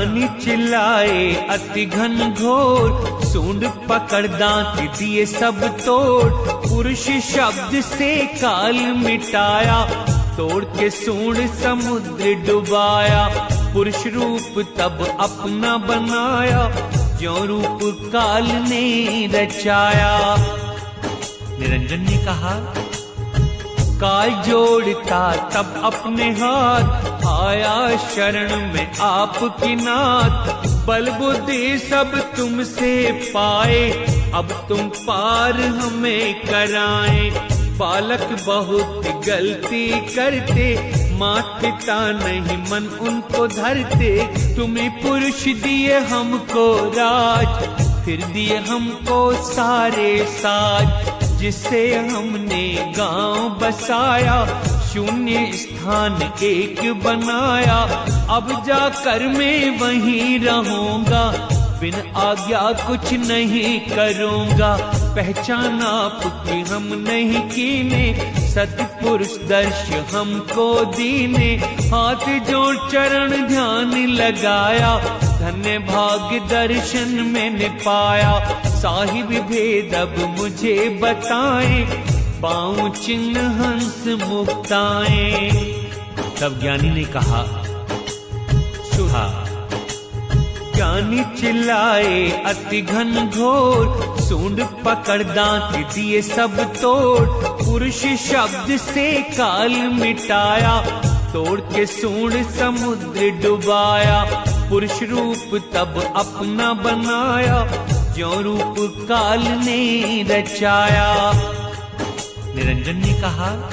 ज्ञानी चिल्लाए अति घन घोर, सूंड पकड़ दांत दिए सब तोड़। पुरुष शब्द से काल मिटाया, तोड़ के सूंड समुद्र डुबाया। पुरुष रूप तब अपना बनाया, ज्यों रूप काल ने रचाया। निरंजन ने कहा, काल जोड़ता तब अपने हाथ, आया शरण में आपकी नाथ। बल बुद्धि सब तुमसे पाए, अब तुम पार हमें कराएं। बालक बहुत गलती करते, मात पिता नहीं मन उनको धरते। तुम्हें पुरुष दिए हमको राज, फिर दिए हमको सारे साज। जिससे हमने गांव बसाया, शून्य स्थान एक बनाया। अब जाकर मैं वहीं रहूंगा, बिन आज्ञा कुछ नहीं करूंगा। पहचान आपकी हम नहीं कीने, सतपुरुष दर्श हमको दीने। हाथ जोड़ चरण ध्यान लगाया, धन्य भाग्य दर्शन मैंने पाया। साहिब भेद अब मुझे बताएं, पाऊं चिन्ह हंस मुक्ताएं। तब ज्ञानी ने कहा, सुहा। ज्ञानी चिल्लाए अति घन घोर, सूंड पकड़ दांत दिए सब तोड़। पुरुष शब्द से काल मिटाया, तोड़ के सूंड समुद्र डुबाया। पुरुष रूप तब अपना बनाया, ज्यों रूप काल ने रचाया। निरंजन ने कहा,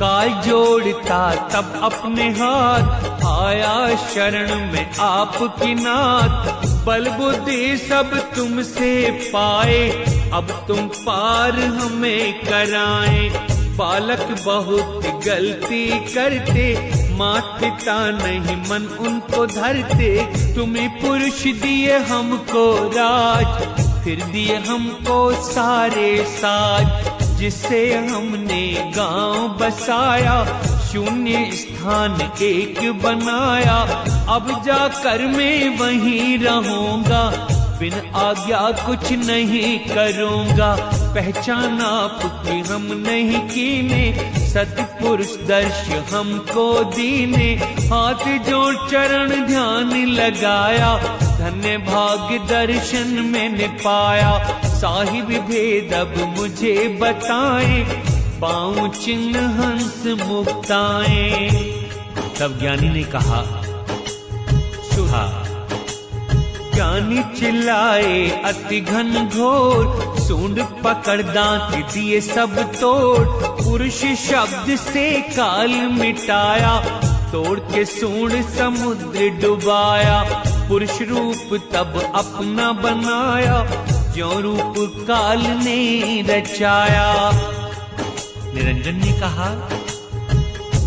काल जोड़ता तब अपने हाथ, आया शरण में आपकी नाथ। बल बुद्धि सब तुमसे पाए, अब तुम पार हमें कराएं। बालक बहुत गलती करते, मात पिता नहीं मन उनको धरते। तुम्हें पुरुष दिए हमको राज, फिर दिए हमको सारे साज। जिससे हमने गांव बसाया, शून्य स्थान एक बनाया। अब जाकर मैं वहीं रहूंगा, बिन आज्ञा कुछ नहीं करूंगा। पहचान आपकी हम नहीं कीने, सतपुरुष दर्श हमको दीने। हाथ जोड़ चरण ध्यान लगाया, धन्य भाग्य दर्शन मैंने पाया। साहिब भेद अब मुझे बताएं, पाऊं चिन्ह हंस मुक्ताएं। तब ज्ञानी ने कहा, सुहा। ज्ञानी चिल्लाए अति घन घोर, सूंड पकड़ दांत दिए सब तोड़। पुरुष शब्द से काल मिटाया, तोड़ के सूंड समुद्र डुबाया। पुरुष रूप तब अपना बनाया, ज्यों रूप काल ने रचाया। निरंजन ने कहा,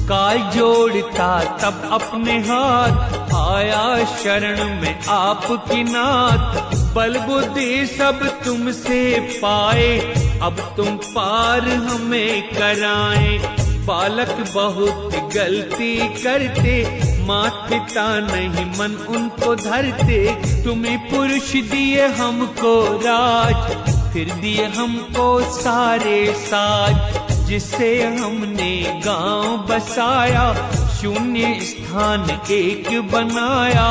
काल जोड़ता तब अपने हाथ, आया शरण में आपकी नाथ। बल बुद्धि सब तुमसे पाए, अब तुम पार हमें कराएं। बालक बहुत गलती करते, मात पिता नहीं मन उनको धरते। तुम्हें पुरुष दिए हमको राज, फिर दिए हमको सारे साज। जिससे हमने गांव बसाया, शून्य स्थान एक बनाया।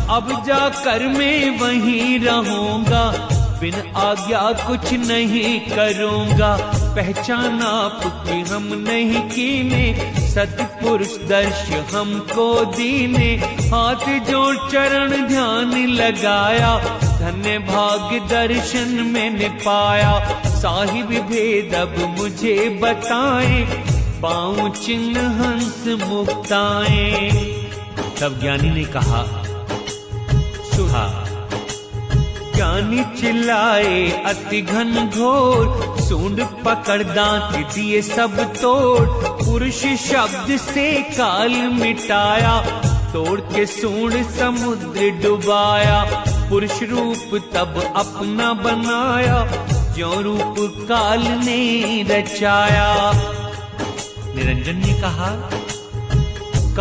अब जाकर मैं वहीं रहूंगा, बिन आज्ञा कुछ नहीं करूंगा। पहचान आपकी हम नहीं कीने, सतपुरुष दर्श हमको दीने। हाथ जोड़ चरण ध्यान लगाया, धन्य भाग्य दर्शन मैंने पाया। साहिब भेद अब मुझे बताएं, पाऊं चिन्ह हंस मुक्ताएं। तब ज्ञानी ने कहा, सुहा। ज्ञानी चिल्लाए अति घन घोर, सूंड पकड़ दांत दिए सब तोड़। पुरुष शब्द से काल मिटाया, तोड़ के सूंड समुद्र डुबाया। पुरुष रूप तब अपना बनाया, ज्यों रूप काल ने रचाया। निरंजन ने कहा,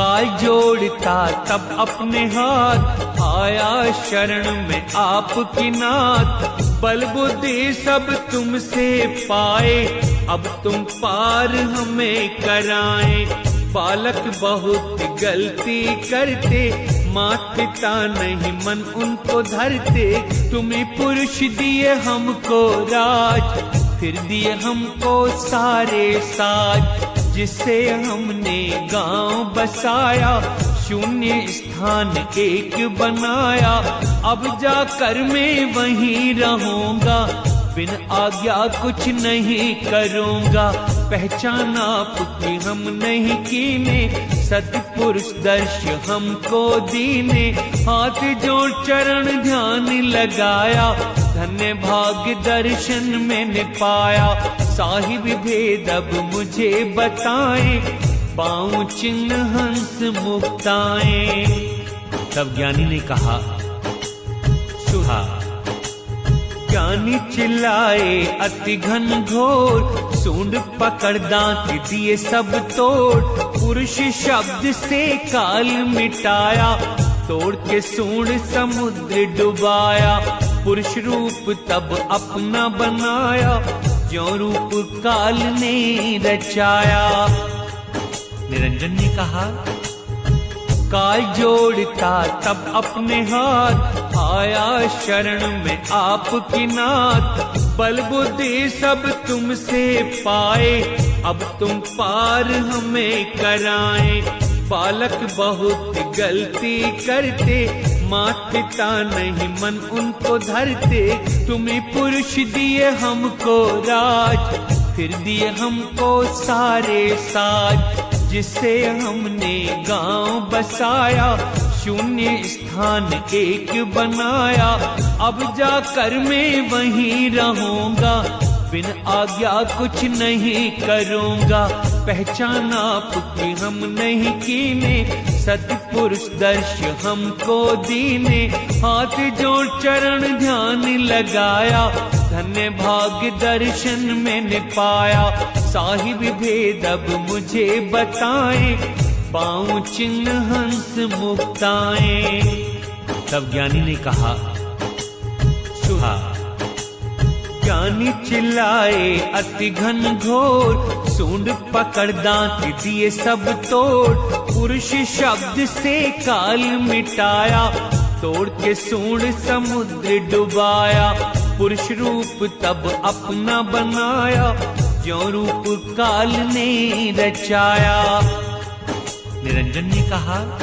काल जोड़ता तब अपने हाथ, आया शरण में आपकी नाथ। बल बुद्धि सब तुमसे पाए, अब तुम पार हमें कराएं। बालक बहुत गलती करते, माता पिता नहीं मन उनको धरते। तुम्हें पुरुष दिए हमको राज, फिर दिए हमको सारे साज। जिससे हमने गांव बसाया, शून्य स्थान एक बनाया। अब जाकर मैं वहीं रहूंगा, बिन आज्ञा कुछ नहीं करूंगा। पहचान आपकी हम नहीं कीने, सतपुरुष दर्श हमको दीने। हाथ जोड़ चरण ध्यान लगाया, धन्य भाग्य दर्शन मैंने पाया। साहिब भेद अब मुझे बताएं, पाऊं चिन्ह हंस मुक्ताएं। तब ज्ञानी ने कहा, सुहा। ज्ञानी चिल्लाए अति घन घोर, सूंड पकड़ दांत दिए सब तोड़। पुरुष शब्द से काल मिटाया, तोड़ के सूंड समुद्र डुबाया। पुरुष रूप तब अपना बनाया, जो रूप काल ने रचाया। निरंजन ने कहा, काल जोड़ता तब अपने हाथ, आया शरण में आपकी नाथ। बल बुद्धि सब तुमसे पाए, अब तुम पार हमें कराएं। बालक बहुत गलती करते, माता पिता नहीं मन उनको धरते। तुम्हें पुरुष दिए हमको राज, फिर दिए हमको सारे साज। जिससे हमने गांव बसाया, शून्य स्थान एक बनाया। अब जाकर मैं वहीं रहूंगा, बिन आज्ञा कुछ नहीं करूंगा। पहचान आपकी हम नहीं कीने, सतपुरुष दर्श हमको दीने। हाथ जोड़ चरण ध्यान लगाया, धन्य भाग्य दर्शन मैंने पाया। साहिब भेद अब मुझे बताएं, पाऊं चिन्ह हंस मुक्ताएं। तब ज्ञानी ने कहा, सुहा। ज्ञानी चिल्लाए अति घन घोर, सूंड पकड़ दांत दिए सब तोड़। पुरुष शब्द से काल मिटाया, तोड़ के सूंड समुद्र डुबाया। पुरुष रूप तब अपना बनाया, जो रूप काल ने रचाया। निरंजन ने कहा,